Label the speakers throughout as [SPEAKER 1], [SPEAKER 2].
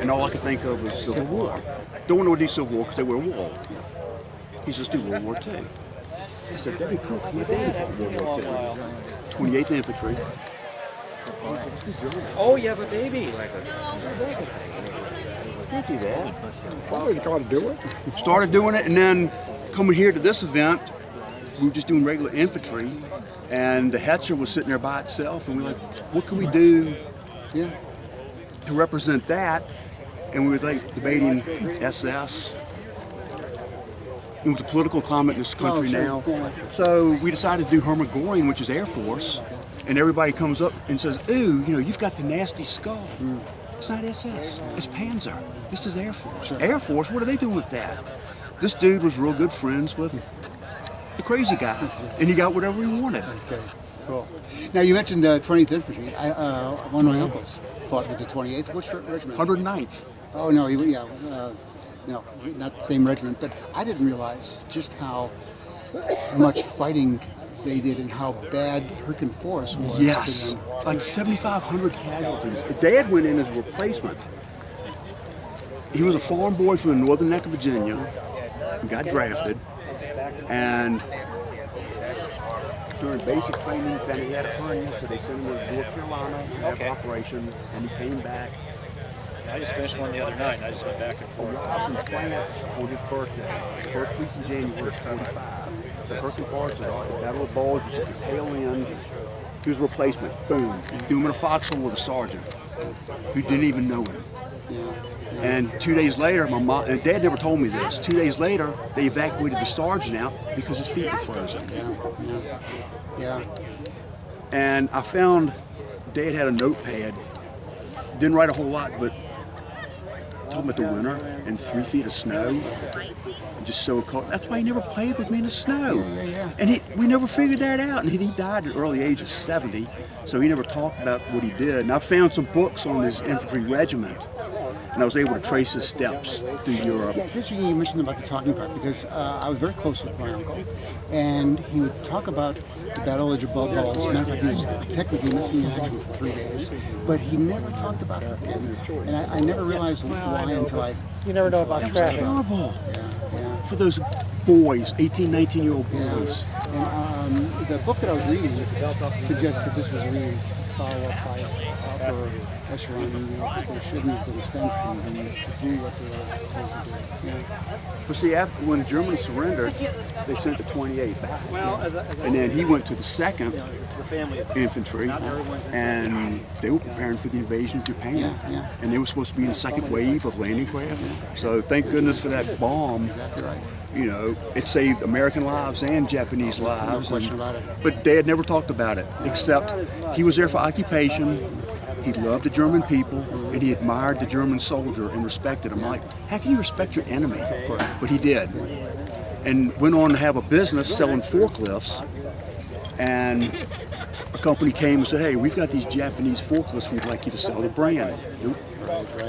[SPEAKER 1] And all I could think of was Civil War. Don't want to do Civil War because they were a wall. He says, do World War II. I said, that'd be cool. My dad fought World War II. 28th Infantry.
[SPEAKER 2] Oh, you have a baby.
[SPEAKER 1] Can't do that.
[SPEAKER 3] Oh, you got to do it.
[SPEAKER 1] Started doing it, and then coming here to this event, we were just doing regular infantry, and the Hetzer was sitting there by itself, and we were like, what can we do to represent that? And we were like debating SS. It was a political climate in this country now. So we decided to do Hermann Göring, which is Air Force, and everybody comes up and says, ooh, you know, you've got the nasty skull. It's not SS, it's Panzer. This is Air Force. Air Force, what are they doing with that? This dude was real good friends with the crazy guy, and he got whatever he wanted.
[SPEAKER 3] Okay, cool. Now you mentioned the 20th Infantry. One of my uncles fought with the 28th. Which regiment?
[SPEAKER 1] 109th.
[SPEAKER 3] Oh no, no, not the same regiment. But I didn't realize just how much fighting they did and how bad Hurricane Force was.
[SPEAKER 1] Yes, like 7,500 casualties. The dad went in as a replacement. He was a farm boy from the northern neck of Virginia, and got drafted, and during basic training, then he had a hernia, so they sent him to North Carolina for an operation, and he came back.
[SPEAKER 2] I just finished one the other night, and I just went back and forth.
[SPEAKER 1] Arrived in France on his birthday, first week in January 45. The Hurricane Force was the Battle of Bulge, which is the tail end. He was a replacement. Boom. Threw him in a foxhole with a sergeant who didn't even know him. And 2 days later, my mom and dad never told me this. 2 days later, they evacuated the sergeant out because his feet were frozen. And I found dad had a notepad. Didn't write a whole lot, but talking about the winter and 3 feet of snow. And just so cold. That's why he never played with me in the snow. And we never figured that out. And he died at an early age of 70, so he never talked about what he did. And I found some books on his infantry regiment, and I was able to trace his steps through Europe.
[SPEAKER 3] Yeah, it's interesting you mentioned about the talking part, because I was very close with my uncle, and he would talk about the Battle of Jabal Bulge. As a matter of fact, he was technically missing in action for 3 days, but he never talked about it again. And I never realized why until I...
[SPEAKER 4] You never know about
[SPEAKER 1] traffic. That was terrible for those boys, 18, 19-year-old boys.
[SPEAKER 3] And the book that I was reading suggests that this was a really follow-up by upper echelon, and they shouldn't have been sent to do what they were told to do.
[SPEAKER 1] But see, after when Germany surrendered, they sent the 28th back. And then he went to the 2nd Infantry, and they were preparing for the invasion of Japan. And they were supposed to be in the second wave of landing craft. So thank goodness for that bomb. You know, it saved American lives and Japanese lives. But Dad never talked about it, except he was there for occupation. He loved the German people, and he admired the German soldier and respected him. I'm like, how can you respect your enemy? But he did. And went on to have a business selling forklifts. And a company came and said, hey, we've got these Japanese forklifts, we'd like you to sell the brand. Nope.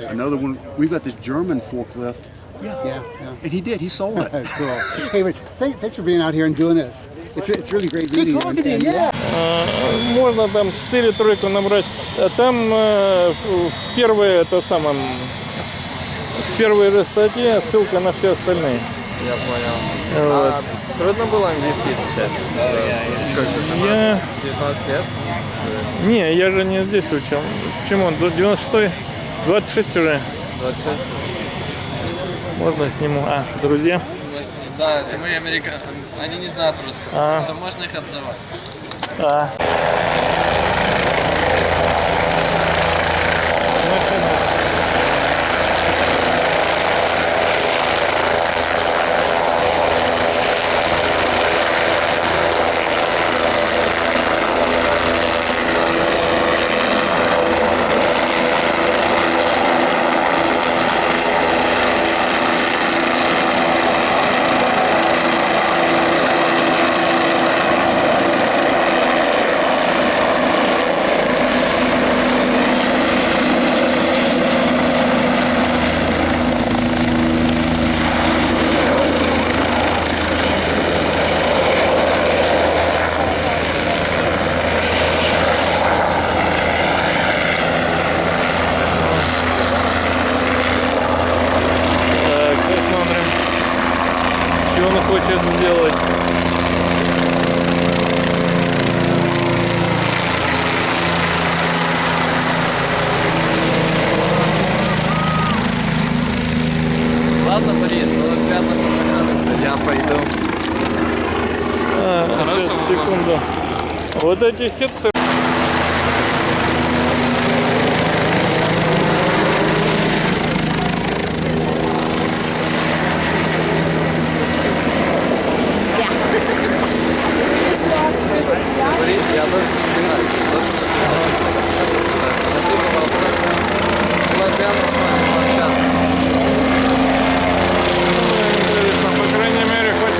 [SPEAKER 1] Another one, we've got this German forklift. Yeah. And he did, he sold it.
[SPEAKER 3] Cool. Hey, but thanks for being out here and doing this. It's really great meeting you.
[SPEAKER 1] Good talking to you,
[SPEAKER 4] Можно там 4-3 набрать. Там в первые статьи ссылка на все остальные.
[SPEAKER 2] Я понял. Вот. Трудно было английский изучать? Сколько там? 19 лет?
[SPEAKER 4] Не, я же не здесь учил. Почему? 96-й? 26 уже.
[SPEAKER 2] 26?
[SPEAKER 4] Можно сниму. Друзья?
[SPEAKER 2] Да, это мы американцы. Они не знают русского, что можно их обзывать.
[SPEAKER 4] хочет сделать.
[SPEAKER 2] Ладно, Борис, ну пятна посохранится, я пойду.
[SPEAKER 4] Сейчас, секунду. Вот эти сетцы.
[SPEAKER 2] Борис, я должен убегать. Спасибо вам большое. Было приятно с вами пообщаться.
[SPEAKER 4] Интересно, по крайней мере, хоть...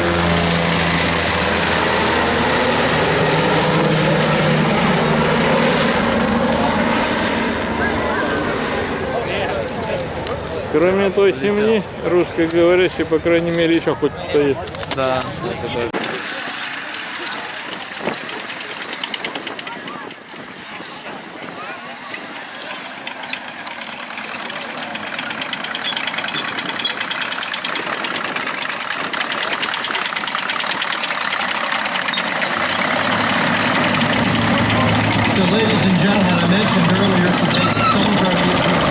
[SPEAKER 4] Кроме той семьи русскоговорящей, по крайней мере, еще хоть кто есть.
[SPEAKER 2] Да, это да.
[SPEAKER 5] So, ladies and gentlemen, I mentioned earlier today that some of our vehicles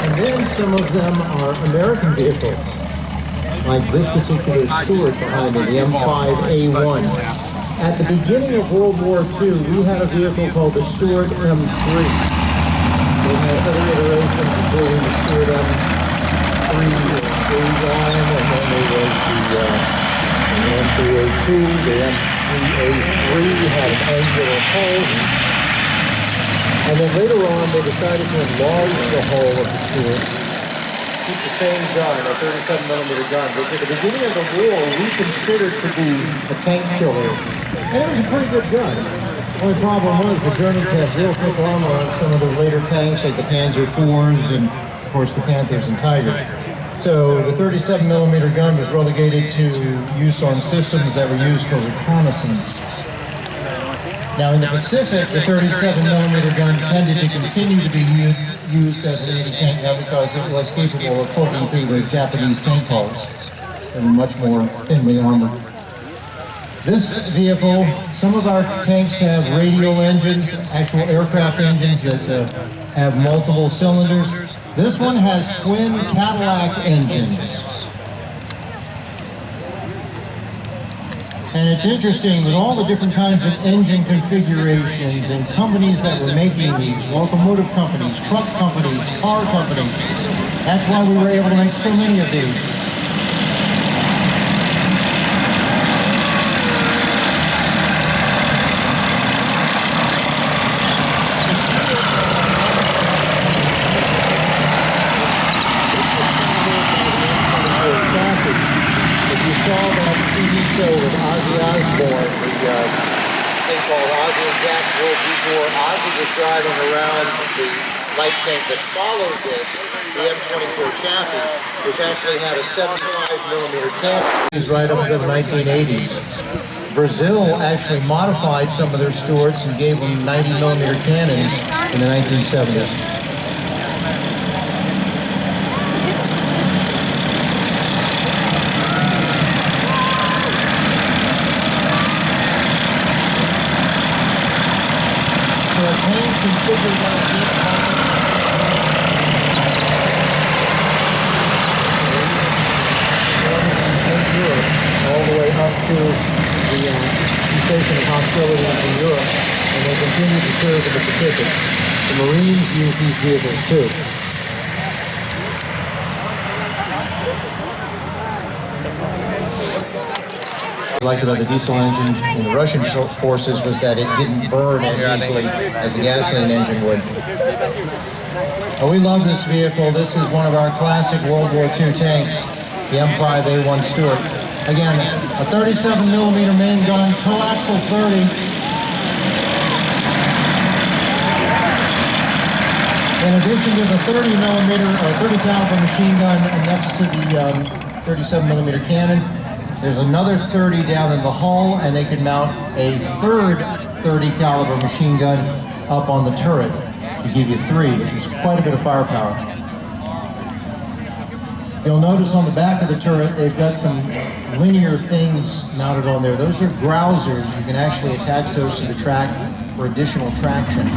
[SPEAKER 5] and then some of them are American vehicles, like this particular Stewart behind me, the M5A1. At the beginning of World War II, we had a vehicle called the Stewart M3. We had other iterations, including the Stewart M3 A1, and then there was the M3A2, the M3A3 had an angular hull, and then later on they decided to enlarge the hull of the Stewart, keep the same gun, a 37mm gun, which at the beginning of the war we considered to be a tank killer, and it was a pretty good gun. The only problem was the Germans had real thick armor on some of the later tanks, like the Panzer IVs and of course the Panthers and Tigers. So the 37mm gun was relegated to use on systems that were used for reconnaissance. Now in the Pacific, the 37mm gun tended to continue to be used as an anti-tank gun because it was capable of poking through the Japanese tank hulls. They were much more thinly armored. This vehicle, some of our tanks have radial engines, actual aircraft engines that have multiple cylinders. This one has twin Cadillac engines. And it's interesting with all the different kinds of engine configurations and companies that were making these, locomotive companies, truck companies, car companies. That's why we were able to make so many of these. Saw that TV show with Ozzy Osbourne, the thing called Ozzy and Jack's World War. Ozzy was driving around the light tank that followed this, the M24 Chaffee, which actually had a 75mm cannon. It was right up to the 1980s. Brazil actually modified some of their Stewarts and gave them 90mm cannons in the 1970s. All the way up to the cessation of hostilities in Europe, and they continue to serve in the Pacific. The Marines use these vehicles too. What I liked about the diesel engine in the Russian forces was that it didn't burn as easily as the gasoline engine would. Oh, we love this vehicle. This is one of our classic World War II tanks, the M5A1 Stewart. Again, a 37mm main gun, coaxial 30. In addition to the 30mm or 30 caliber machine gun next to the 37mm cannon, there's another 30 down in the hull, and they can mount a third 30 caliber machine gun up on the turret to give you 3, which is quite a bit of firepower. You'll notice on the back of the turret, they've got some linear things mounted on there. Those are browsers. You can actually attach those to the track for additional traction.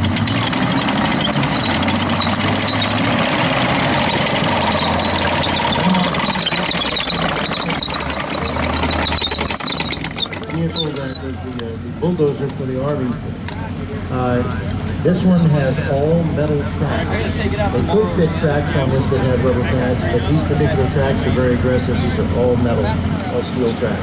[SPEAKER 5] Vehicle that was the bulldozer for the Army. This one has all metal tracks. They could fit tracks on this that have rubber pads, but these particular tracks are very aggressive. These are all metal, all steel tracks.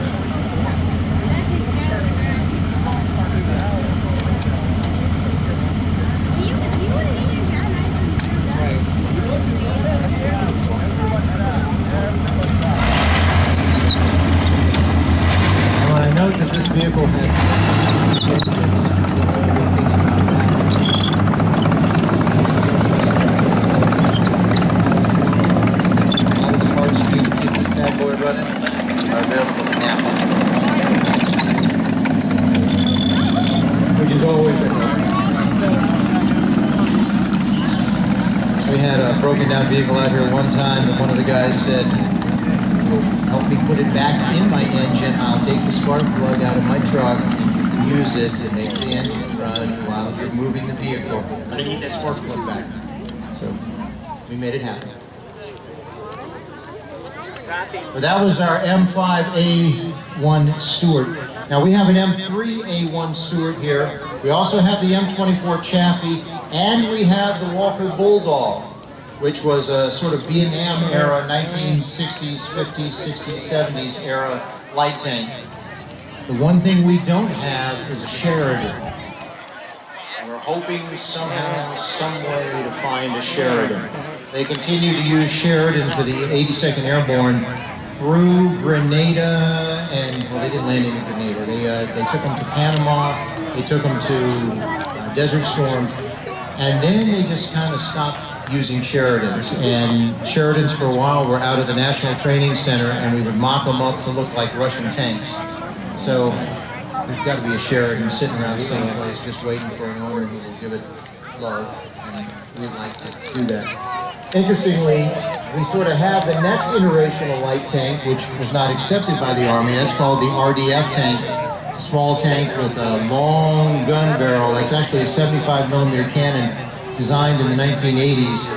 [SPEAKER 5] Well, I note that this vehicle has which is always a We had a broken down vehicle out here one time, and one of the guys said, help me put it back in my engine, I'll take the spark plug out of my truck and use it to make the engine run while you're moving the vehicle. I need that spark plug back. So we made it happen. But that was our M5A1 Stuart. Now we have an M3A1 Stuart here. We also have the M24 Chaffee, and we have the Walker Bulldog, which was a sort of Vietnam era, 1960s, 50s, 60s, 70s era light tank. The one thing we don't have is a Sheridan. And we're hoping somehow, some way to find a Sheridan. They continue to use Sheridans for the 82nd Airborne through Grenada, and well, they didn't land in Grenada. They took them to Panama, they took them to Desert Storm, and then they just kind of stopped using Sheridans. And Sheridans for a while were out of the National Training Center, and we would mock them up to look like Russian tanks. So there's got to be a Sheridan sitting around someplace just waiting for an owner who will give it love, and we'd like to do that. Interestingly, we sort of have the next iteration of light tank, which was not accepted by the Army. That's called the RDF tank. It's a small tank with a long gun barrel. That's actually a 75mm cannon designed in the 1980s.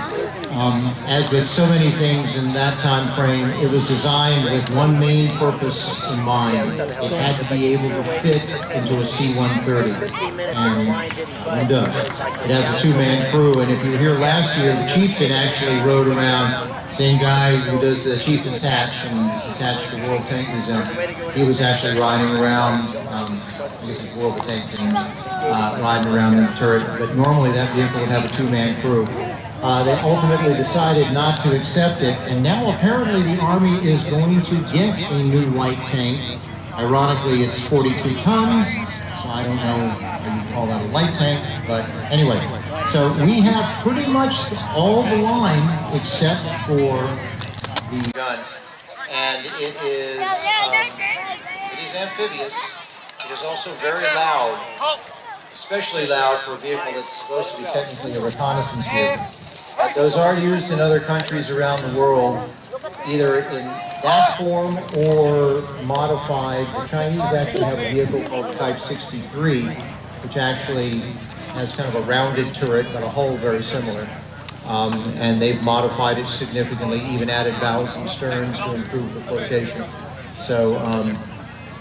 [SPEAKER 5] As with so many things in that time frame, it was designed with one main purpose in mind. It had to be able to fit into a C-130, and it does. It has a two-man crew, and if you were here last year, the Chieftain actually rode around, same guy who does the Chieftain's hatch and is attached to World Tank Museum. He was actually riding around, I guess it's World Tank Games, riding around in the turret, but normally that vehicle would have a two-man crew. They ultimately decided not to accept it, and now apparently the Army is going to get a new light tank. Ironically, it's 42 tons, so I don't know how you call that a light tank, but anyway. So we have pretty much all the line except for the gun, and it is amphibious. It is also very loud, especially loud for a vehicle that's supposed to be technically a reconnaissance vehicle. Those are used in other countries around the world, either in that form or modified. The Chinese actually have a vehicle called Type 63, which actually has kind of a rounded turret, but a hull very similar. And they've modified it significantly, even added bows and sterns to improve the flotation. So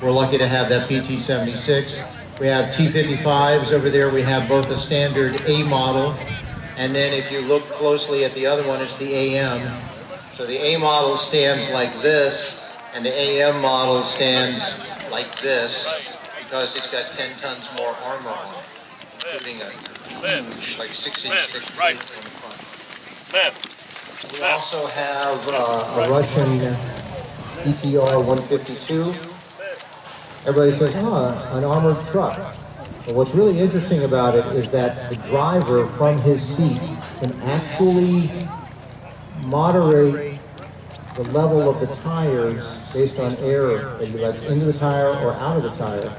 [SPEAKER 5] we're lucky to have that PT-76. We have T-55s over there. We have both a standard A model, and then if you look closely at the other one, it's the AM. So the A model stands like this, and the AM model stands like this, because it's got 10 tons more armor on it, including a huge, like 6-inch thick plate on the front. We also have a Russian ETR-152. Everybody says, an armored truck. But what's really interesting about it is that the driver from his seat can actually moderate the level of the tires based on air that he lets into the tire or out of the tire.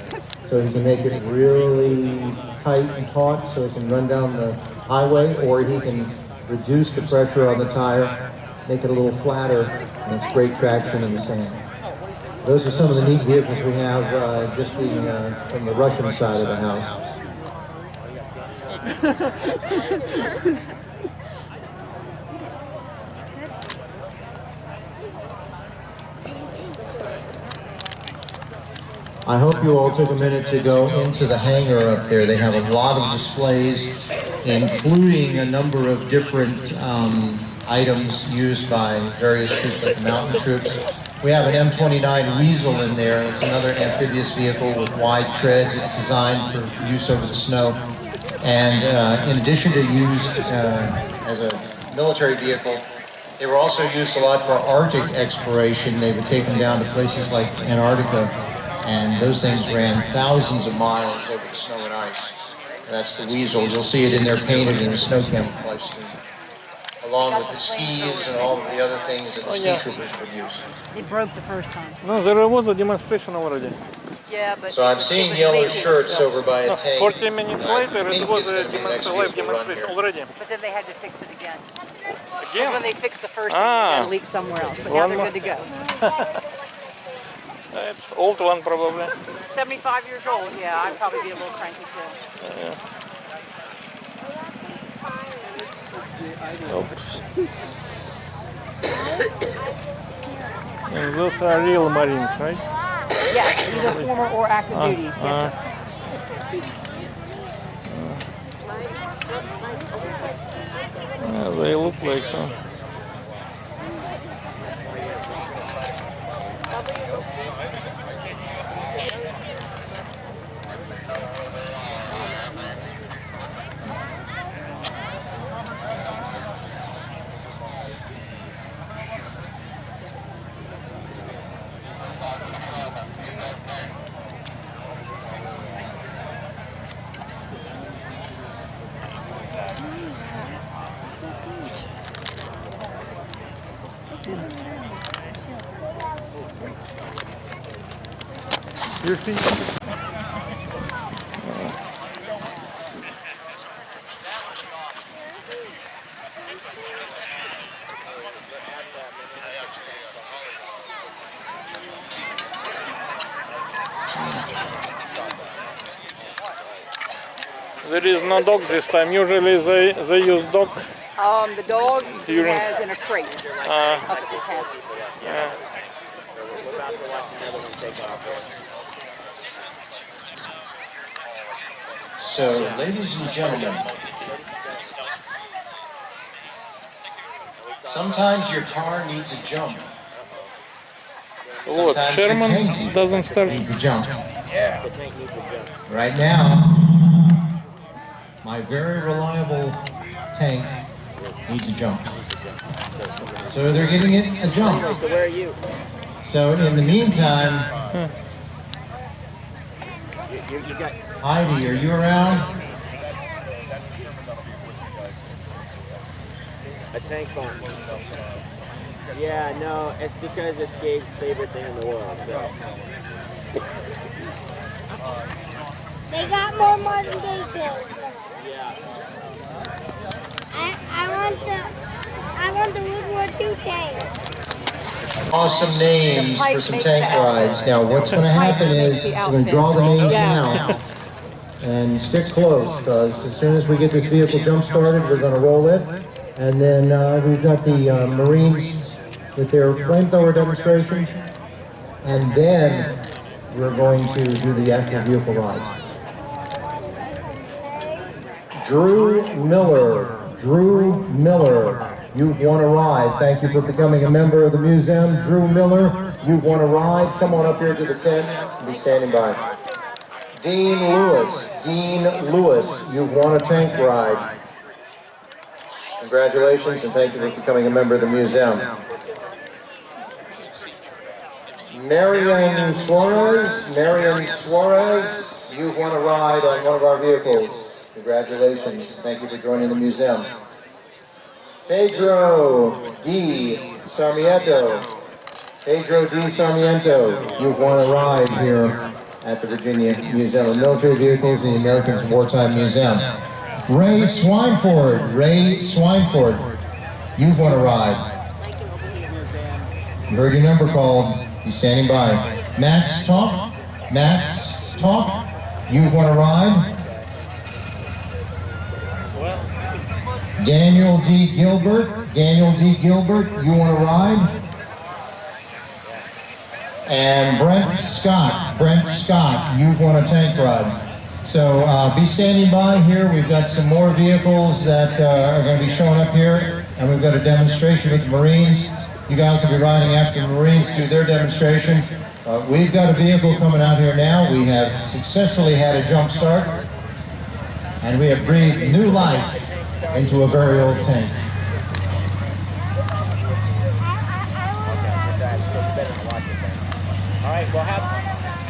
[SPEAKER 5] So he can make it really tight and taut so it can run down the highway, or he can reduce the pressure on the tire make it a little flatter, and it's great traction in the sand. Those are some of the neat vehicles we have, just being from the Russian side of the house. I hope you all took a minute to go into the hangar up there. They have a lot of displays, including a number of different items used by various troops, like the mountain troops. We have an M29 Weasel in there. It's another amphibious vehicle with wide treads. It's designed for use over the snow. And in addition to used as a military vehicle, they were also used a lot for Arctic exploration. They would take them down to places like Antarctica, and those things ran thousands of miles over the snow and ice. That's the Weasel. You'll see it in there painted in a snow camouflage scheme, along with the skis and all of the other things that the ski troopers would use.
[SPEAKER 6] It broke the first time.
[SPEAKER 4] No, there was a demonstration already.
[SPEAKER 6] Yeah, but
[SPEAKER 5] so I'm seeing yellow shirts over by a tank.
[SPEAKER 4] 40 minutes later, it was a live demonstration already.
[SPEAKER 6] But then they had to fix it again.
[SPEAKER 4] Again?
[SPEAKER 6] When they fixed the first thing, it got leaked somewhere else. But now they're good to go.
[SPEAKER 4] It's old one probably.
[SPEAKER 6] 75 years old. Yeah, I'd probably be a little cranky too.
[SPEAKER 4] Oops. And those are real Marines, right?
[SPEAKER 6] Yes, either former or active duty. Yes, sir.
[SPEAKER 4] Yeah, they look like so. You see? There is no dog this time. Usually they use dog.
[SPEAKER 6] The dog has in a crate up at the tent.
[SPEAKER 4] Yeah.
[SPEAKER 5] So, ladies and gentlemen, sometimes your car needs a jump.
[SPEAKER 4] What, Sherman doesn't start?
[SPEAKER 5] Needs a jump. Yeah. Right now, my very reliable tank needs a jump. So they're giving it a jump.
[SPEAKER 7] So where are you?
[SPEAKER 5] So in the meantime,
[SPEAKER 7] You got
[SPEAKER 5] Heidi, are you around?
[SPEAKER 7] a tank farm. Yeah, no, it's because it's Gabe's favorite thing in the world. So.
[SPEAKER 8] They got more modern day tails.
[SPEAKER 7] Yeah.
[SPEAKER 8] I want the World War II tanks.
[SPEAKER 5] Awesome names for some tank rides. Now what's going to happen is we're going to draw the names now and stick close, because as soon as we get this vehicle jump started, we're going to roll it. And then we've got the Marines with their flamethrower demonstration, and then we're going to do the actual vehicle ride. Drew Miller, you've won a ride. Thank you for becoming a member of the museum. Drew Miller, you've won a ride. Come on up here to the tent and be standing by. Dean Lewis, you've won a tank ride. Congratulations, and thank you for becoming a member of the museum. Marian Suarez, you've won a ride on one of our vehicles. Congratulations. Thank you for joining the museum. Pedro D. Sarmiento, you've won a ride here at the Virginia Museum of Military Vehicles and the American Wartime Museum. Ray Swineford, you've won a ride. You heard your number called. He's standing by. Max, talk. Max, talk. You want to ride? Daniel D. Gilbert. Daniel D. Gilbert, you want to ride? And Brent Scott. Brent Scott, you want a tank ride? So be standing by here. We've got some more vehicles that are going to be showing up here, and we've got a demonstration with the Marines. You guys will be riding after the Marines do their demonstration. We've got a vehicle coming out here now. We have successfully had a jump start, and we have breathed new life into a very old tank.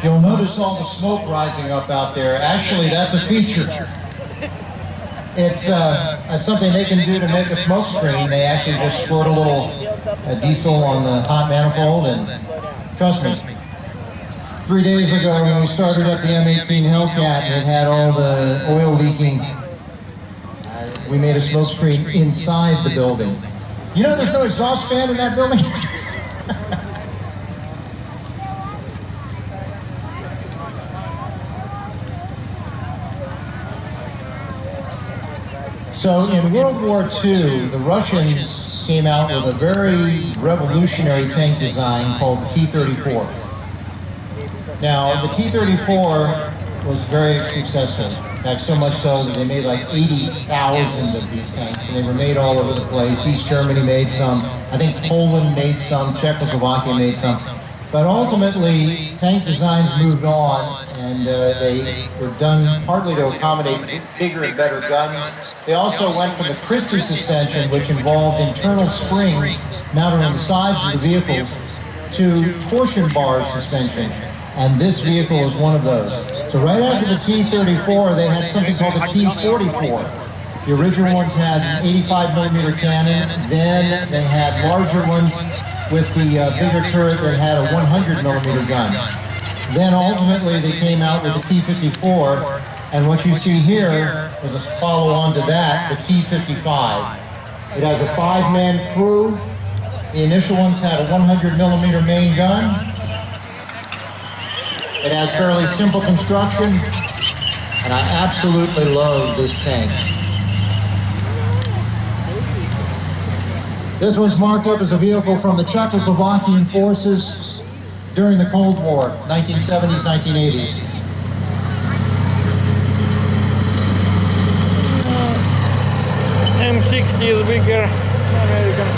[SPEAKER 5] You'll notice all the smoke rising up out there. Actually, that's a feature. It's something they can do to make a smoke screen. They actually just squirt a little diesel on the hot manifold, and trust me, 3 days ago when we started up the M18 Hellcat and it had all the oil leaking, we made a smoke screen inside the building. You know there's no exhaust fan in that building? So in World War II, the Russians came out with a very revolutionary tank design called the T-34. Now, the T-34 was very successful. In fact, so much so that they made like 80,000 of these tanks, and they were made all over the place. East Germany made some, I think Poland made some, Czechoslovakia made some. But ultimately, tank designs moved on, and they were done partly to accommodate bigger and better guns. They also went from the Christie suspension, which involved internal springs mounted on the sides of the vehicles, to torsion bar suspension. And this vehicle is one of those. So right after the T-34, they had something called the T-44. The original ones had an 85mm cannon, then they had larger ones with the bigger turret that had a 100mm gun. Then ultimately they came out with the T-54, and what you see here is a follow-on to that, the T-55. It has a 5-man crew. The initial ones had a 100mm main gun. It has fairly simple construction, and I absolutely love this tank. This one's marked up as a vehicle from the Czechoslovakian forces during the Cold War, 1970s, 1980s.
[SPEAKER 4] M60 is bigger American.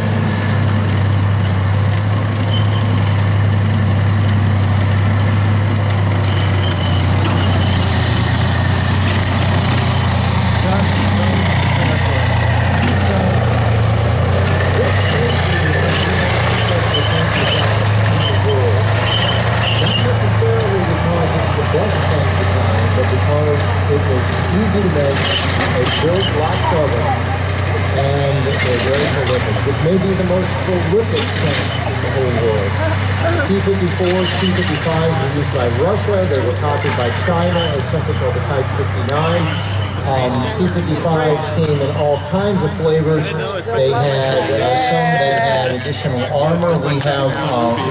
[SPEAKER 5] This may be the most prolific tank in the whole world. T-54s, T-55s were used by Russia. They were copied by China as something called the Type 59. T-55s came in all kinds of flavors. They had some that had additional armor. We have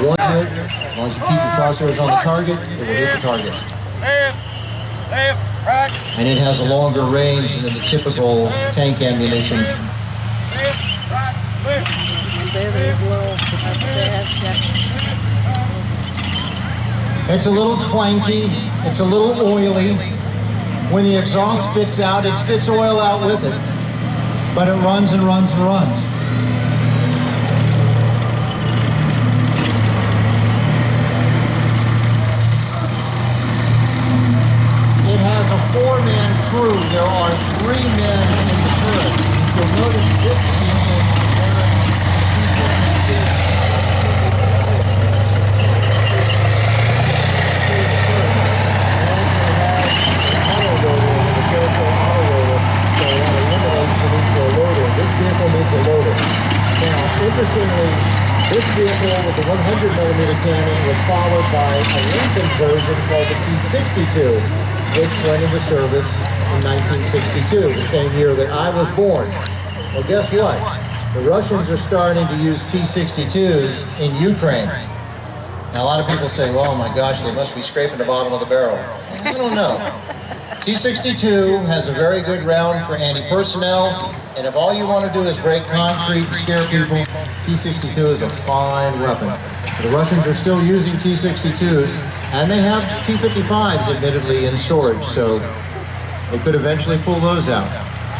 [SPEAKER 5] one here. As long as you keep your crosshairs on the target, it will hit the target. And it has a longer range than the typical tank ammunition. It's a little clanky, it's a little oily. When the exhaust spits out, it spits oil out with it. But it runs and runs and runs. It has a 4-man crew. There are 3 men in the turret. You'll notice this Interestingly, this vehicle with the 100mm cannon was followed by a Lincoln version called the T-62, which went into service in 1962, the same year that I was born. Well, guess what? The Russians are starting to use T-62s in Ukraine. Now, a lot of people say, well, oh my gosh, they must be scraping the bottom of the barrel. I don't know. T-62 has a very good round for anti-personnel, and if all you want to do is break concrete and scare people, T-62 is a fine weapon. The Russians are still using T-62s, and they have T-55s admittedly in storage, so they could eventually pull those out.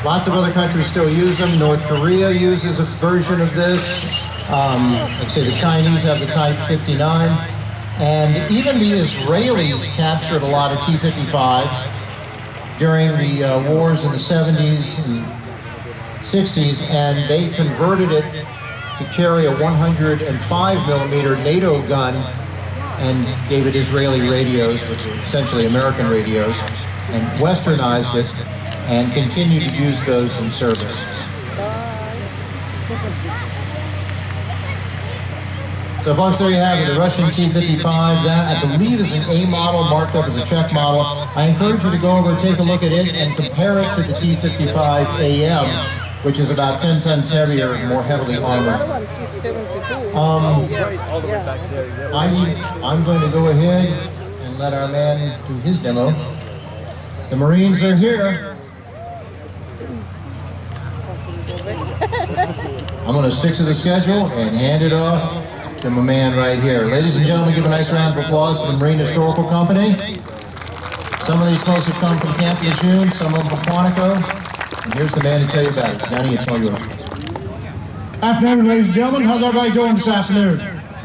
[SPEAKER 5] Lots of other countries still use them. North Korea uses a version of this. Like I say, the Chinese have the Type 59, and even the Israelis captured a lot of T-55s during the wars in the 70s and 60s, and they converted it to carry a 105 millimeter NATO gun and gave it Israeli radios, which are essentially American radios, and westernized it and continue to use those in service. So folks, there you have it, the Russian T-55. That, I believe, is an A model marked up as a Czech model. I encourage you to go over and take a look at it and compare it to the T-55 AM, which is about 10 tons heavier and more heavily armored. I'm going to go ahead and let our man do his demo. The Marines are here. I'm going to stick to the schedule and hand it off to my man right here. Ladies and gentlemen, give a nice round of applause to the Marine Historical Company. Some of these folks have come from Camp Lejeune, some of them from Quantico. And here's the man to tell you about it. Johnny, it's all yours.
[SPEAKER 9] Afternoon, ladies and gentlemen. How's everybody doing this afternoon?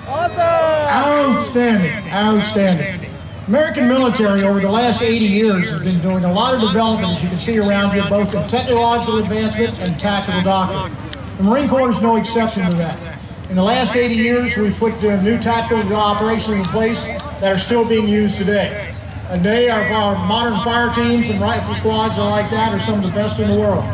[SPEAKER 6] Awesome!
[SPEAKER 9] Outstanding, outstanding. American military over the last 80 years has been doing a lot of development, as you can see around here, both in technological advancement and tactical doctrine. The Marine Corps is no exception to that. In the last 80 years, we've put new tactical operations in place that are still being used today. And they are, our modern fire teams and rifle squads are like that, are some of the best in the world.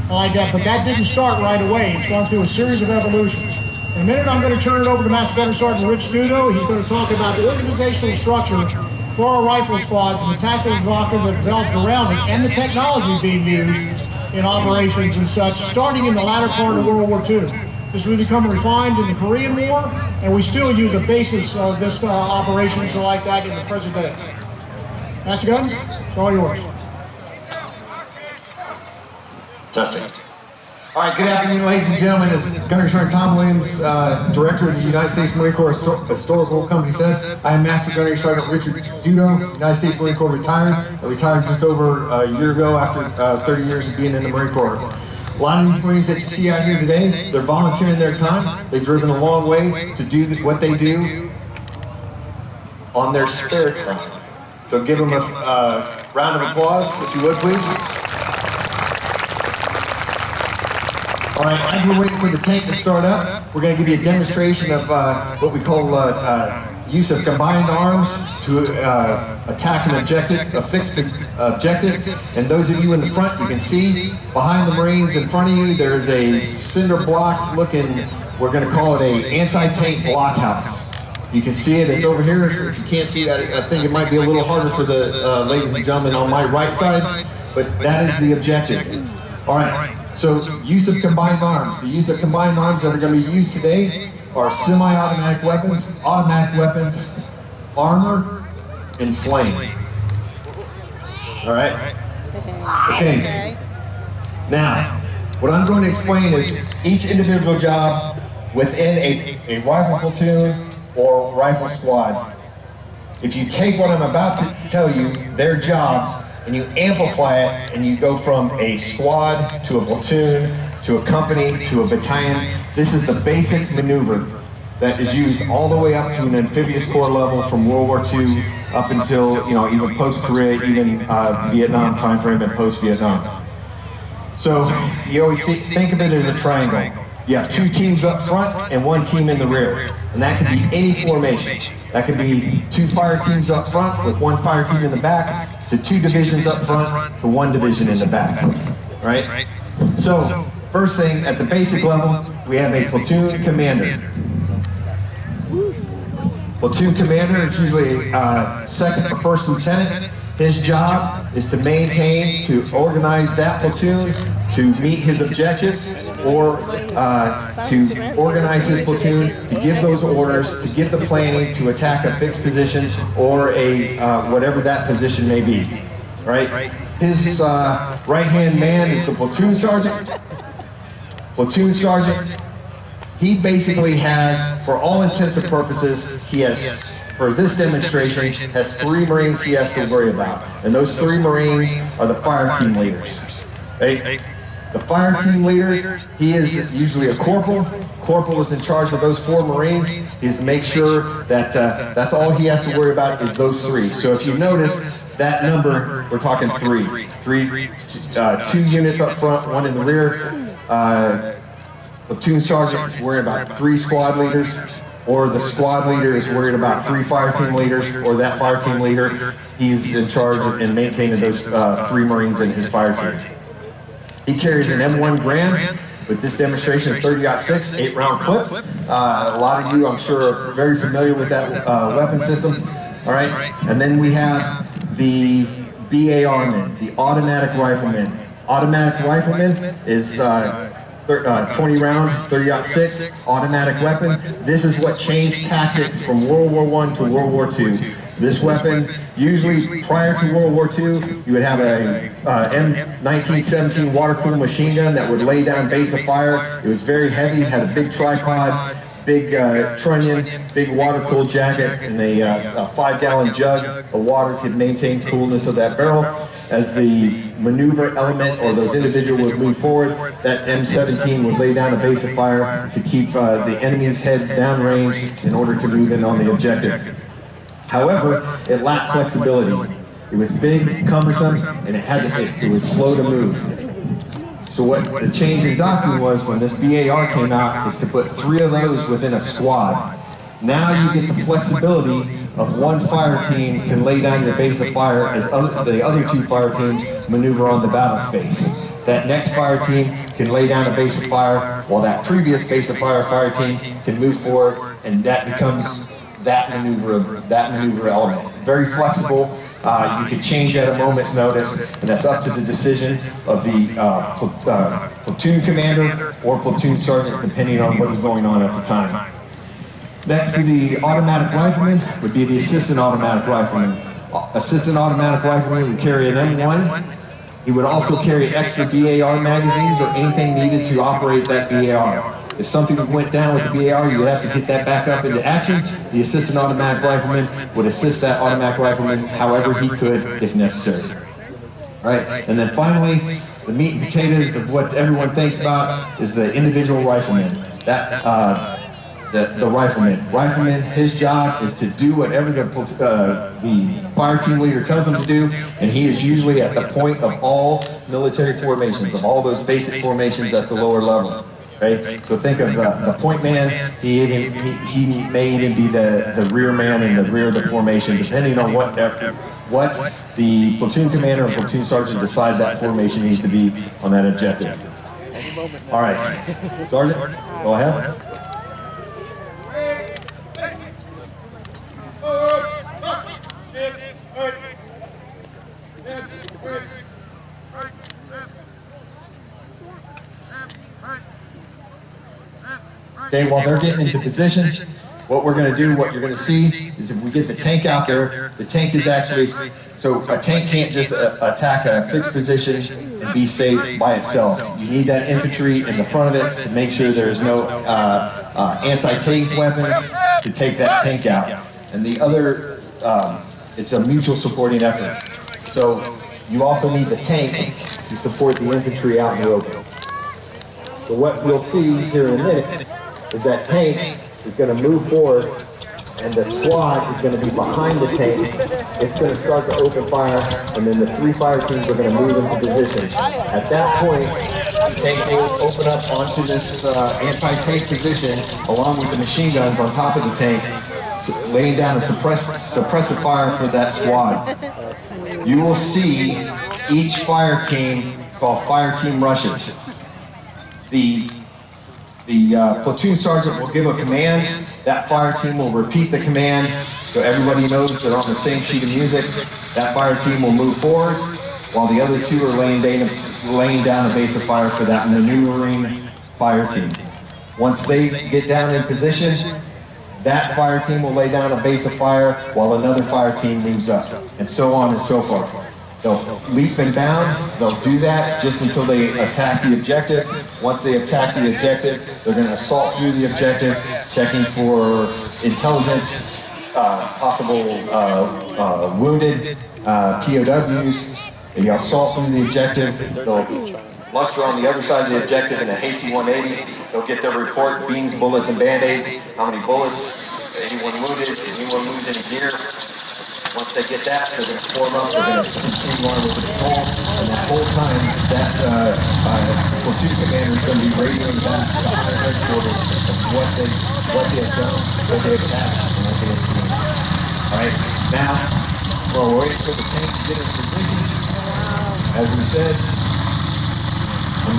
[SPEAKER 9] Like that, but that didn't start right away. It's gone through a series of evolutions. In a minute, I'm going to turn it over to Master Gunner Sergeant Rich Dudo. He's going to talk about the organizational structure for our rifle squads and the tactical doctrine that developed around it and the technology being used in operations and such, starting in the latter part of World War II. This was become refined in the Korean War, and we still use a basis of this operations like that in the present day. Master Guns, it's all yours.
[SPEAKER 10] Testing. All right, good afternoon, ladies and gentlemen. As Gunner Sergeant Tom Williams, Director of the United States Marine Corps Historical Company says, I am Master Gunner Sergeant Richard Dudo, United States Marine Corps retired. I retired just over a year ago after 30 years of being in the Marine Corps. A lot of these Marines that you see out here today, they're volunteering their time. They've driven a long way to do what they do on their spare time. So give them a round of applause, if you would, please. All right, as we're waiting for the tank to start up, we're going to give you a demonstration of what we call use of combined arms to attack an objective, a fixed objective. And those of you in the front, you can see behind the Marines in front of you, there's a cinder block looking, we're going to call it a anti-tank blockhouse. You can see it, it's over here. If you can't see that, I think it might be a little harder for the ladies and gentlemen on my right side, but that is the objective. All right. So, use of combined arms. The use of combined arms that are going to be used today are semi-automatic weapons, automatic weapons, armor, and flame. All right? Okay. Now, what I'm going to explain is each individual job within a rifle platoon or rifle squad. If you take what I'm about to tell you, their jobs, and you amplify it, and you go from a squad to a platoon to a company to a battalion. This is the basic maneuver that is used all the way up to an amphibious corps level from World War II up until, you know, even post-Korea, even Vietnam time frame and post-Vietnam. So you always think of it as a triangle. You have two teams up front and one team in the rear, and that could be any formation. That could be two fire teams up front with one fire team in the back, to two divisions up front to one division in the back, right? So, first thing, at the basic level, we have a platoon commander. Platoon commander is usually a second or first lieutenant. His job is to maintain, to organize that platoon to meet his objectives or to organize his platoon, to give those orders, to give the planning to attack a fixed position or a whatever that position may be, right? His right-hand man is the platoon sergeant. Platoon sergeant, he basically has, for all intents and purposes, he has, for this demonstration, has 3 Marines he has to worry about. And those 3 Marines are the fire team leaders. Right? The fire team leader, he is usually a corporal. Corporal is in charge of those 4 Marines. He is to make sure that that's all he has to worry about is those 3. So if you notice, that number, we're talking 3. 2 units up front, 1 in the rear. Platoon sergeant is worried about 3 squad leaders, or the squad leader is worried about 3 fire team leaders, or that fire team leader, he's in charge of and maintaining those 3 Marines in his fire team. He carries an M1 Grand with this demonstration of 30-06, 8-round clip. A lot of you, I'm sure, are very familiar with that weapon system. All right, and then we have the BAR-man, the automatic rifleman. Automatic rifleman is 20-round, 30-06, automatic weapon. This is what changed tactics from World War I to World War II. This weapon, usually prior to World War II, you would have a M1917 water-cooled machine gun that would lay down base of fire. It was very heavy, had a big tripod, big trunnion, big water-cooled jacket, and a 5-gallon jug of water to maintain coolness of that barrel. As the maneuver element or those individuals would move forward, that M17 would lay down a base of fire to keep the enemy's heads downrange in order to move in on the objective. However, it lacked flexibility. It was big, cumbersome, and it was slow to move. So what the change in doctrine was when this BAR came out is to put 3 of those within a squad. Now you get the flexibility of 1 fire team can lay down your base of fire as the other 2 fire teams maneuver on the battle space. That next fire team can lay down a base of fire while that previous base of fire team can move forward, and that becomes that maneuver element. Very flexible. You can change at a moment's notice, and that's up to the decision of the platoon commander or platoon sergeant, depending on what is going on at the time. Next to the automatic rifleman would be the assistant automatic rifleman. Assistant automatic rifleman would carry an M1. He would also carry extra BAR magazines or anything needed to operate that BAR. If something went down with the BAR, you would have to get that back up into action. The assistant automatic rifleman would assist that automatic rifleman however he could if necessary. All right, and then finally, the meat and potatoes of what everyone thinks about is the individual rifleman. The rifleman. Rifleman, his job is to do whatever the fire team leader tells him to do, and he is usually at the point of all military formations, of all those basic formations at the lower level. Right? So think of the point man, he may even be the rear man in the rear of the formation, depending on what the platoon commander or platoon sergeant decides that formation needs to be on that objective. All right, Sergeant, go ahead. Okay, while they're getting into position, what we're going to do, what you're going to see, is if we get the tank out there, the tank is actually, so a tank can't just attack a fixed position and be safe by itself. You need that infantry in the front of it to make sure there's no anti-tank weapons to take that tank out. And the other, it's a mutual supporting effort. So you also need the tank to support the infantry out in the open. So what we'll see here in a minute is that tank is going to move forward, and the squad is going to be behind the tank. It's going to start to open fire, and then the 3 fire teams are going to move into position. At that point, the tank will open up onto this anti-tank position, along with the machine guns on top of the tank, laying down a suppressive fire for that squad. You will see each fire team, it's called fire team rushes. The platoon sergeant will give a command. That fire team will repeat the command so everybody knows they're on the same sheet of music. That fire team will move forward while the other 2 are laying laying down a base of fire for that maneuvering fire team. Once they get down in position, that fire team will lay down a base of fire while another fire team moves up, and so on and so forth. They'll leap and bound, they'll do that just until they attack the objective. Once they attack the objective, they're going to assault through the objective, checking for intelligence, possible wounded, POWs. They assault through the objective, they'll muster on the other side of the objective in a hasty 180. They'll get their report, beans, bullets, and band-aids. How many bullets? Anyone wounded? Anyone lose any gear? Once they get that, they're going to form up, they're going to continue on with the patrol, and that whole time, that platoon commander is going to be radioing back to the higher headquarters of what they have done, what they have passed, and what they have seen. Alright, now, well, we're waiting for the tank to get in position. As we said,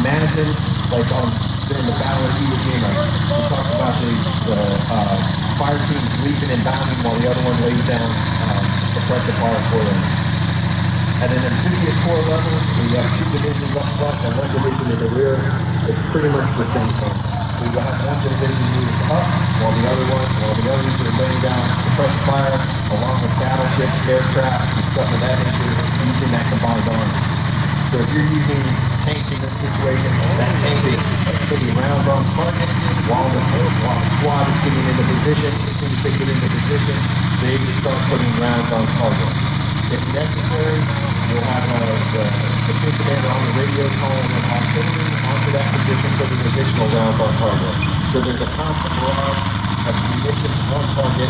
[SPEAKER 10] imagine, like during the Battle of Iwo Jima, we talked about the fire team leaping and bounding while the other one lays down suppress the fire for them. At an amphibious corps level, we have 2 divisions up front and 1 division in the rear. It's pretty much the same thing. We have 1 division moving up while the others are laying down suppress fire along with battleships, aircraft, and stuff of that nature using that combined arm. So if you're using tanks in this situation, that tank is putting rounds on target while the squad is getting into position. As soon as they get into position, they start putting rounds on target. If necessary, you'll have the platoon commander on the radio calling an artillery onto that position for the additional rounds on target. So there's a constant barrage of munitions on target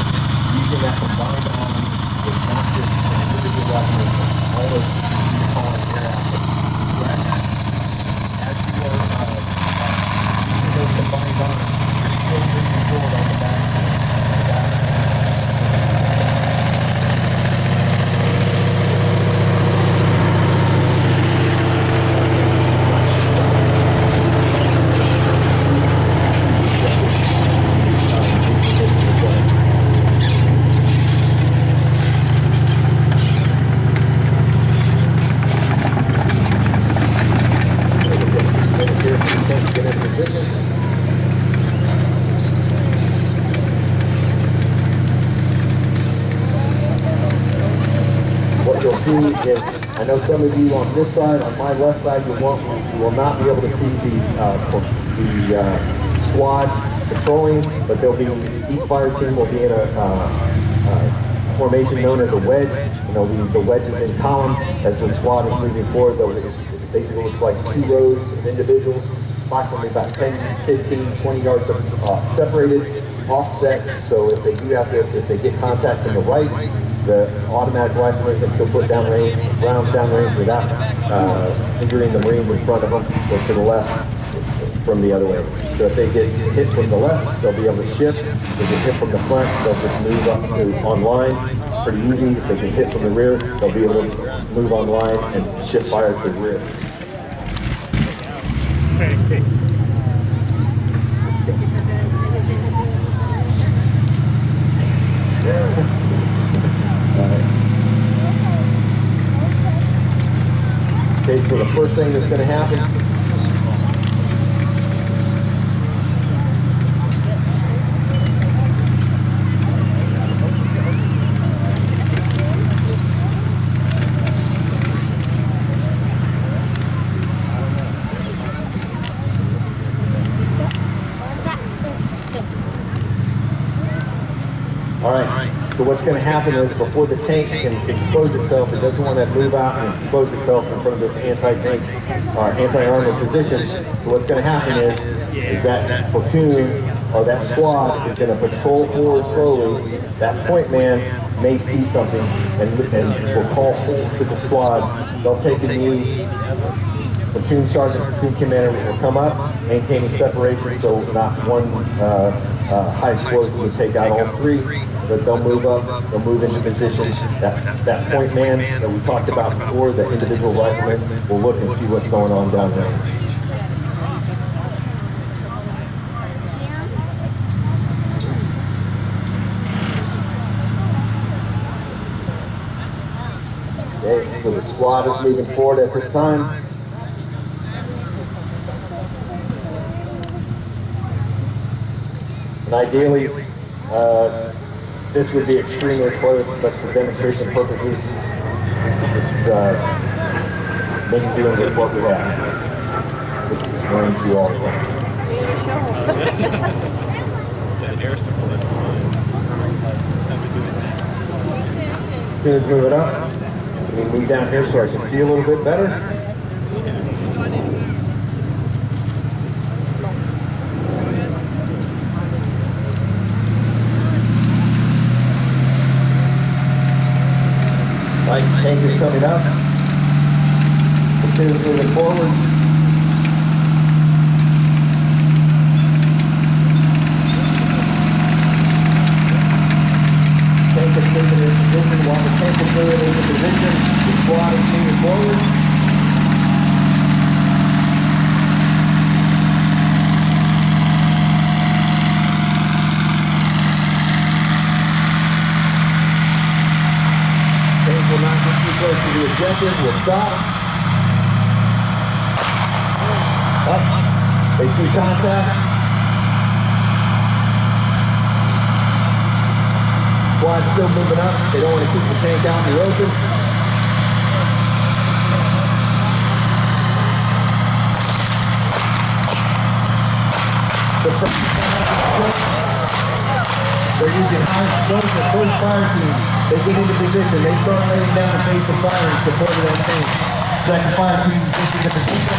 [SPEAKER 10] using that combined arm with not just individual weapons, all those you call it air assets. As you are using those combined arms, you're still moving forward on the back. Is, I know some of you on this side, on my left side, you will not be able to see the squad patrolling, but they'll be, each fire team will be in a formation known as a wedge, and there'll be the wedges in column as the squad is moving forward. It basically looks like 2 rows of individuals, approximately about 10, 15, 20 yards separated, offset, so if they do have to, if they get contact from the right, the automatic rifleman can still put rounds downrange without injuring the Marines in front of them, or to the left from the other way. So if they get hit from the left, they'll be able to shift. If they get hit from the front, they'll just move up to online pretty easy. If they get hit from the rear, they'll be able to move online and shift fire to the rear. Okay, so the first thing that's going to happen So what's going to happen is before the tank can expose itself, it doesn't want to move out and expose itself in front of this anti-tank or anti-armor position. So what's going to happen is that platoon or that squad is going to patrol forward slowly. That point man may see something and will call hold to the squad. They'll take a knee. Platoon sergeant, platoon commander will come up, maintaining separation so not one high explosive will take out all 3. But they'll move up, they'll move into position. That point man that we talked about before, the individual rifleman, will look and see what's going on down there. Okay, so the squad is moving forward at this time. And ideally, this would be extremely close, but for demonstration purposes, it's making do with what we have. Which is going to you all the time. Let's move it up. Let me move down here so I can see a little bit better. Light tank is coming up. Continue moving forward. Tank is taken in position. While the tank is moving into position, the squad is moving forward. Tank will not get too close to the objective. We'll stop. Up. They see contact. Squad's still moving up. They don't want to keep the tank out in the open. They're using high explosive first fire team. They get into position. They start laying down a base of fire in support of that tank. Second fire team gets into position.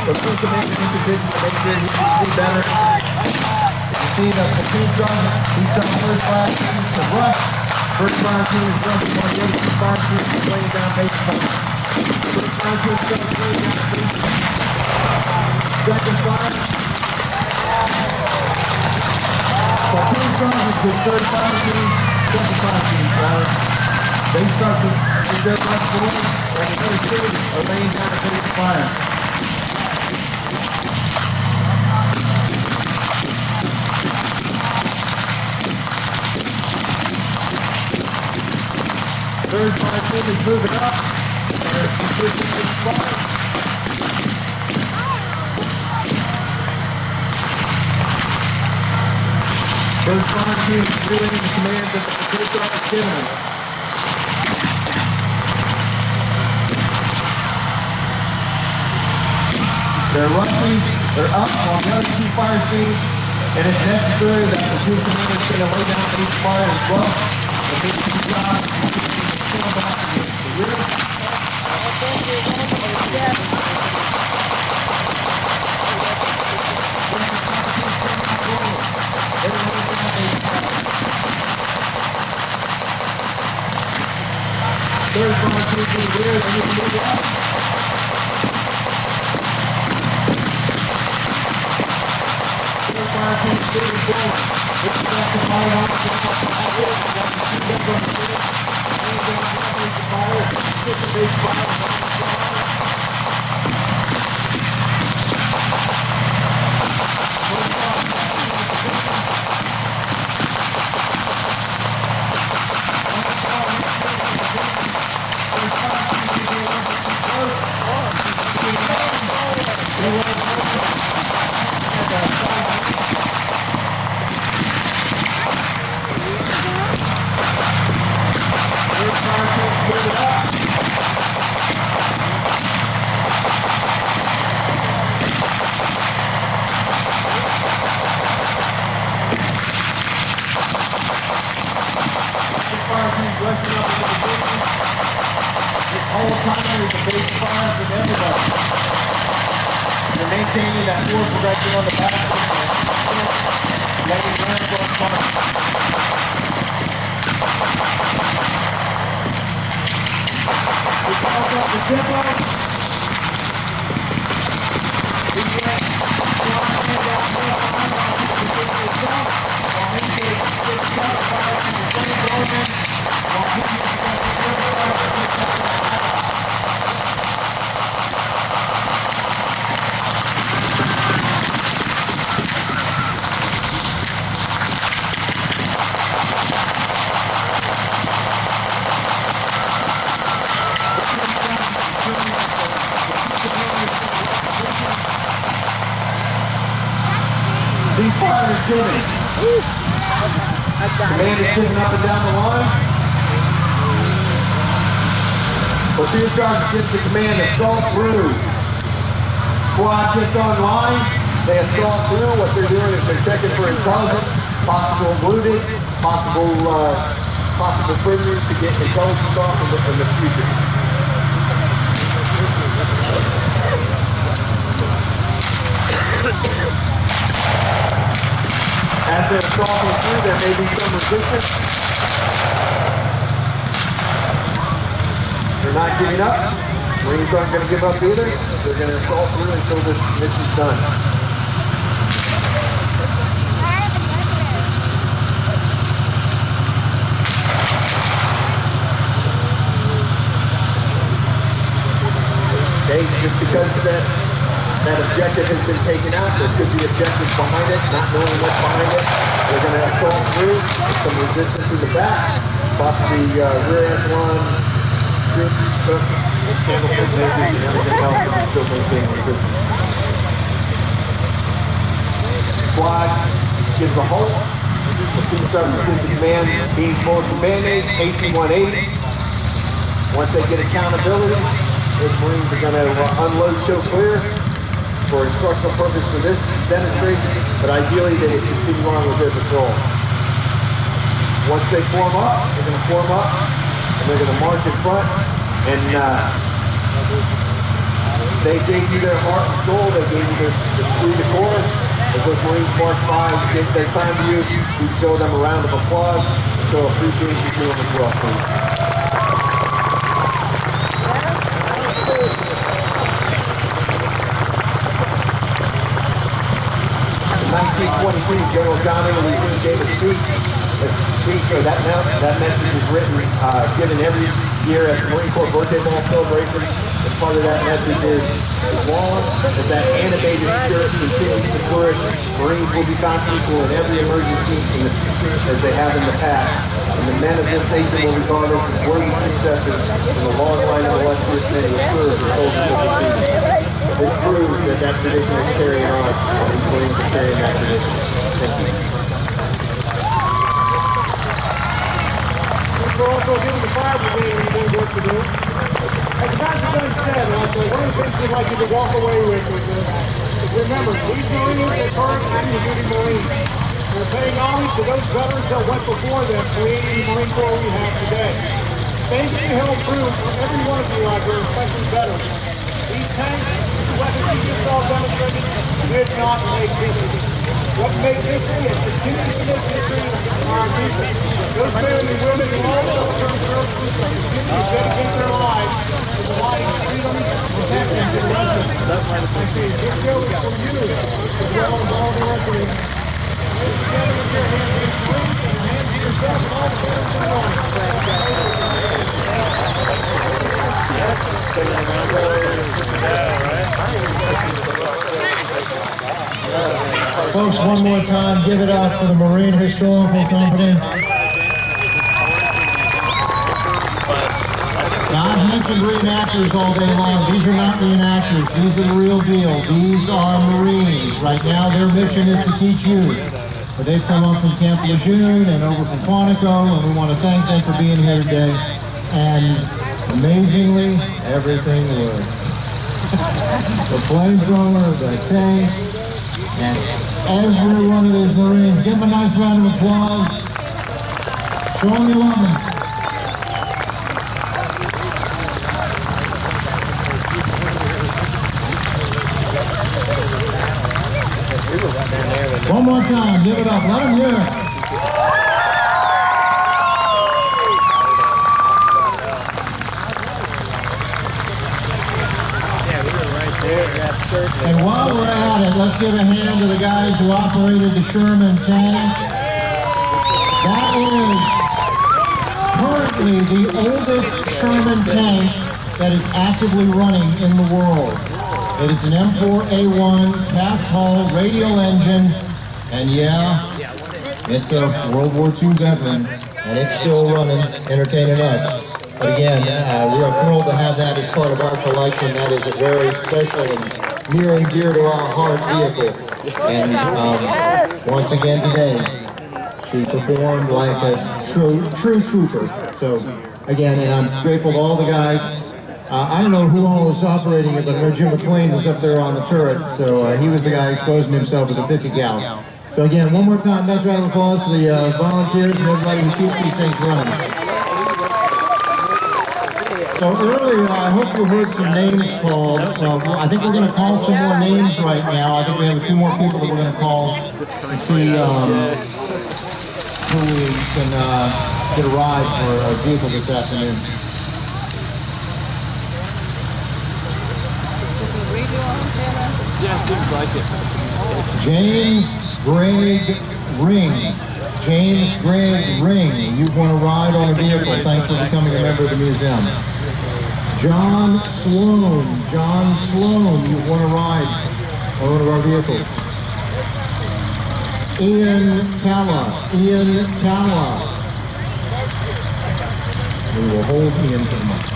[SPEAKER 10] The full commander in position to make sure he can see better. You see the platoon sergeant, he's done first fire team to rush. First fire team is rushing on the other two fire teams is laying down base fire. First fire team is laying down base fire. Second fire. Platoon sergeant to third fire team, second fire team fire. They start to get their left forward, and the other two are laying down a base fire. Third fire team is moving up. There's consistent fire. Third fire team is relaying the command that the platoon sergeant is giving them. They're rushing, they're up on the other two fire teams, and if necessary, that the platoon commander is going to lay down base fire as well. The base job is still behind the rear. Third fire team to the rear, they need to move it up. Fire team moving forward. It's back to fire on the fire. Got the two guns on the field. And then the fire. It's a big fire. They're maintaining that forward progression on the back. Letting the land go in front. We call up the tempo. We get one hand down there behind the position itself. While maintaining the shot fire from the center organ. While hitting the is given. Command is given up and down the line. Platoon sergeant gives the command to assault through. Squad gets online. They assault through. What they're doing is they're checking for intelligence, possible wounded, possible prisoners to get intelligence off in the future. As they're assaulting through, there may be some resistance. They're not giving up. Marines aren't going to give up either. They're going to assault through until this mission's done. Okay, just because that objective has been taken out, there could be objectives behind it, not knowing what's behind it. They're going to assault through, some resistance in the back, possibly rear echelon, handle positions, and everything else to still maintain resistance. Squad gives a halt. Platoon sergeant gives the command, beams forward from band-aids, AC-180. Once they get accountability, those Marines are going to unload show clear for instructional purpose for this demonstration, but ideally they continue on with their patrol. Once they form up, they're going to form up, and they're going to march in front, and they gave you their heart and soul, they gave you the esprit de corps. As those Marines march by, give their time to you, you show them a round of applause, and show appreciation to them as well, please. 1923, General John A. Lee gave a speech. That message is written, given every year at the Marine Corps Birthday Ball celebration. And part of that message is, as long as that animated spirit continues to flourish, Marines will be found equal in every emergency in the future as they have in the past. And the men of this nation will regard us as worthy successors in the long line of illustrious men who served as soldiers of the sea. This proves that tradition is carrying on, and these Marines are carrying that tradition. Thank you.
[SPEAKER 9] We're also giving the fire brigade a little work to do. As the Master Gun said, also, one of the things we'd like you to walk away with is remember, these Marines are current active duty Marines. We're paying homage to those veterans that went before them, creating the Marine Corps we have today. Thank you held true for every one of you out there, especially veterans. These tanks, these weapons you just all demonstrated, did not make history. What made history is continuing to make history are our people. Those men and women in all military services continue to dedicate their lives to providing freedom and happiness to the residents. This bill is for you, as well as all the residents. Raise together with your hands to your free and hands to yourself and all the veterans in the morning.
[SPEAKER 5] Folks, one more time, give it up for the Marine Historical Company. Now, I've mentioned reenactors all day long. These are not reenactors. These are the real deal. These are Marines. Right now, their mission is to teach you. But they've come up from Camp Lejeune and over from Quantico, and we want to thank them for being here today. And amazingly, everything worked. The flamethrower, the tank, and every one of these Marines. Give them a nice round of applause. Show them you love them. One more time, give it up. Let them hear it. And while we're at it, let's give a hand to the guys who operated the Sherman tank. That is currently the oldest Sherman tank that is actively running in the world. It is an M4A1 cast hull radial engine, and yeah, it's a World War II veteran, and it's still running, entertaining us. But again, we are thrilled to have that as part of our collection. That is a very special and near and dear to our heart vehicle. And once again today, she performed like a true trooper. So again, and I'm grateful to all the guys. I don't know who all was operating it, but I know Jim McLean was up there on the turret, so he was the guy exposing himself with a 50 cal. So again, one more time, best round of applause for the volunteers and everybody who keeps these things running. So earlier, I hope you heard some names called. I think we're going to call some more names right now. I think we have a few more people that we're going to call to see who can get a ride for a vehicle this afternoon.
[SPEAKER 2] Yeah, seems like it.
[SPEAKER 5] James Greg Ring. James Greg Ring, you've won a ride on a vehicle. Thanks for becoming a member of the museum. John Sloan. John Sloan, you've won a ride on one of our vehicles. Ian Calla. Ian Calla. We will hold Ian for a moment.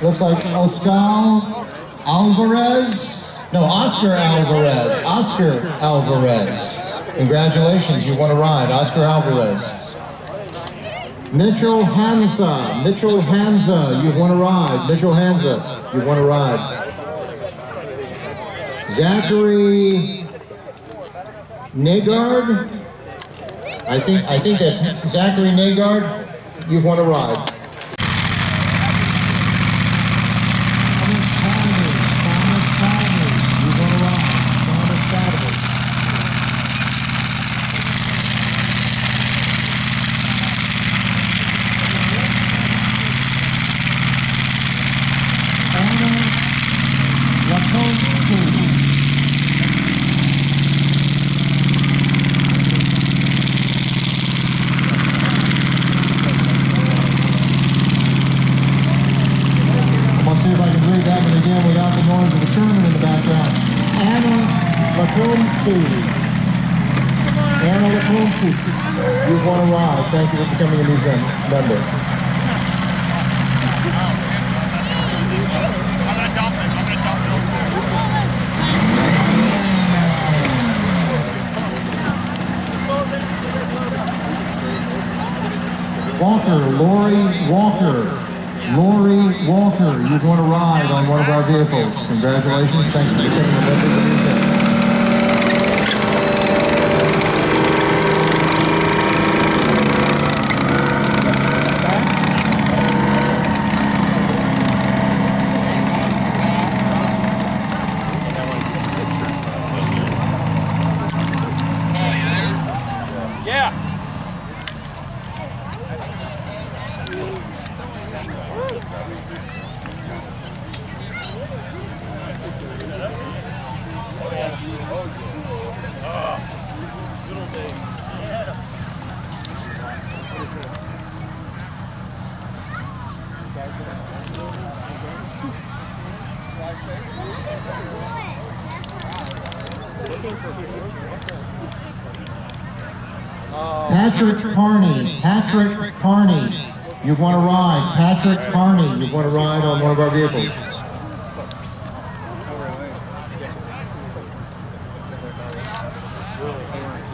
[SPEAKER 5] Looks like Oscar Alvarez. No, Oscar Alvarez. Oscar Alvarez. Congratulations, you won a ride. Oscar Alvarez. Mitchell Hansa. Mitchell Hansa, you've won a ride. Mitchell Hansa, you've won a ride. Zachary Nagard. I think that's Zachary Nagard. You've won a ride. You've won a ride. Thank you for becoming a museum member. Lori Walker, you've won a ride on one of our vehicles. Congratulations. Thanks for becoming a member of the museum. Patrick Carney, you've won a ride. Patrick Carney, you've won a ride on one of our vehicles.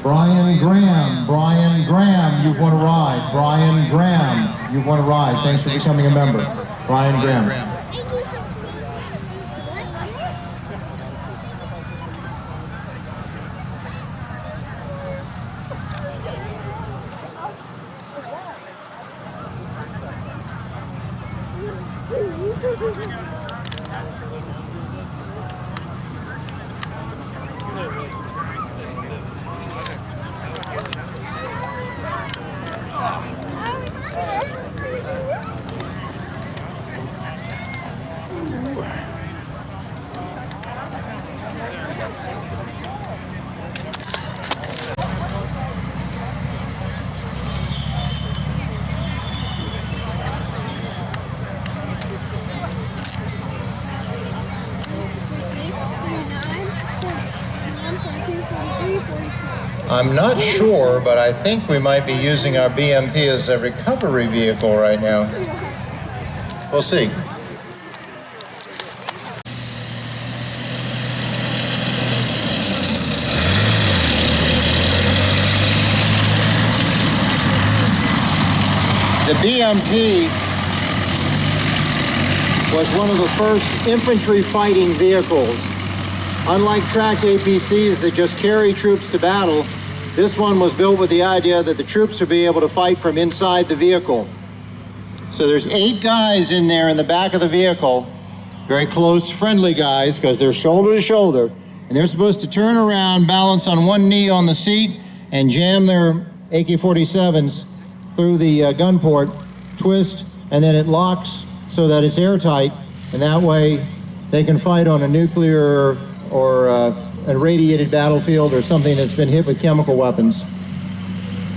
[SPEAKER 5] Brian Graham, you've won a ride. Brian Graham, you've won a ride. Thanks for becoming a member. Brian Graham. I'm not sure, but I think we might be using our BMP as a recovery vehicle right now. We'll see. The BMP was one of the first infantry fighting vehicles. Unlike tracked APCs that just carry troops to battle, this one was built with the idea that the troops would be able to fight from inside the vehicle. So there's 8 guys in there in the back of the vehicle, very close, friendly guys, because they're shoulder to shoulder, and they're supposed to turn around, balance on one knee on the seat, and jam their AK-47s through the gun port, twist, and then it locks so that it's airtight, and that way they can fight on a nuclear or a radiated battlefield or something that's been hit with chemical weapons.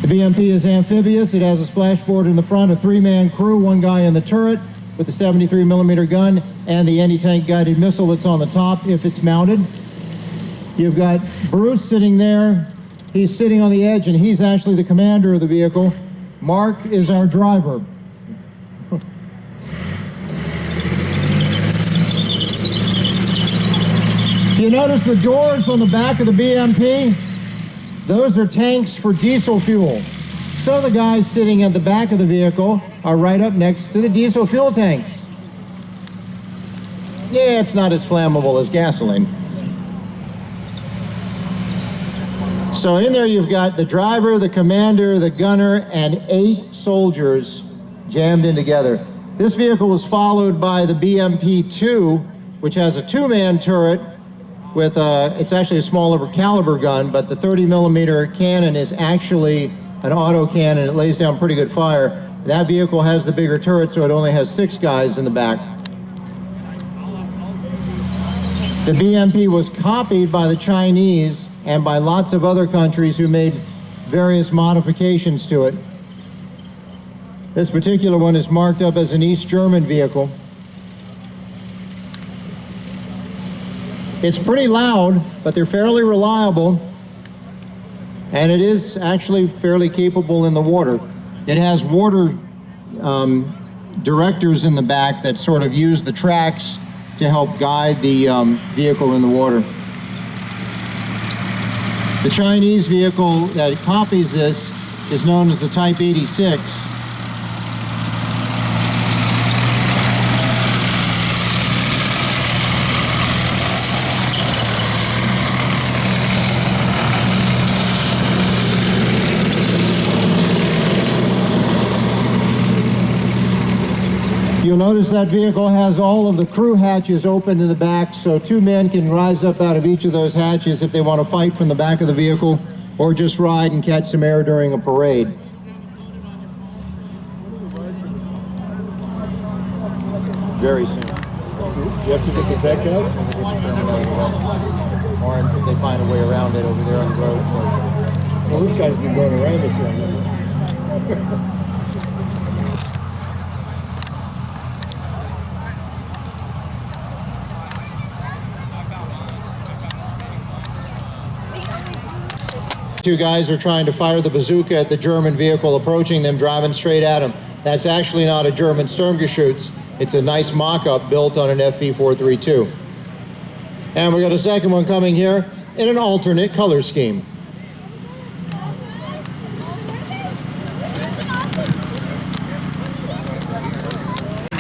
[SPEAKER 5] The BMP is amphibious. It has a splashboard in the front, a 3-man crew, 1 guy in the turret with the 73mm gun and the anti-tank guided missile that's on the top if it's mounted. You've got Bruce sitting there. He's sitting on the edge and he's actually the commander of the vehicle. Mark is our driver. You notice the doors on the back of the BMP? Those are tanks for diesel fuel. So the guys sitting at the back of the vehicle are right up next to the diesel fuel tanks. Yeah, it's not as flammable as gasoline. So in there you've got the driver, the commander, the gunner, and 8 soldiers jammed in together. This vehicle was followed by the BMP-2, which has a 2-man turret with it's actually a smaller caliber gun, but the 30mm cannon is actually an auto cannon. It lays down pretty good fire. That vehicle has the bigger turret, so it only has 6 guys in the back. The BMP was copied by the Chinese and by lots of other countries who made various modifications to it. This particular one is marked up as an East German vehicle. It's pretty loud, but they're fairly reliable, and it is actually fairly capable in the water. It has water directors in the back that sort of use the tracks to help guide the vehicle in the water. The Chinese vehicle that copies this is known as the Type 86. You'll notice that vehicle has all of the crew hatches open in the back, so 2 men can rise up out of each of those hatches if they want to fight from the back of the vehicle or just ride and catch some air during a parade. Very soon. You have to get the deck out? Or if they find a way around it over there on the road. Well, this guy's been going around this one. Two guys are trying to fire the bazooka at the German vehicle approaching them, driving straight at them. That's actually not a German Sturmgeschütz. It's a nice mock-up built on an FV-432. And we got a second one coming here in an alternate color scheme.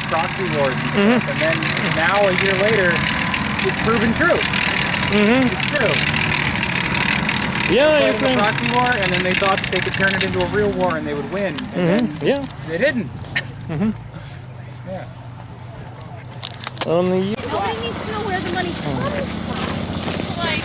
[SPEAKER 11] Proxy wars and stuff, and then now a year later, it's proven true. It's true.
[SPEAKER 4] Yeah,
[SPEAKER 11] they played a proxy war, and then they thought that they could turn it into a real war and they would win. And then they didn't. Yeah.
[SPEAKER 4] Only you.
[SPEAKER 6] Nobody needs to know where the money comes from. Like.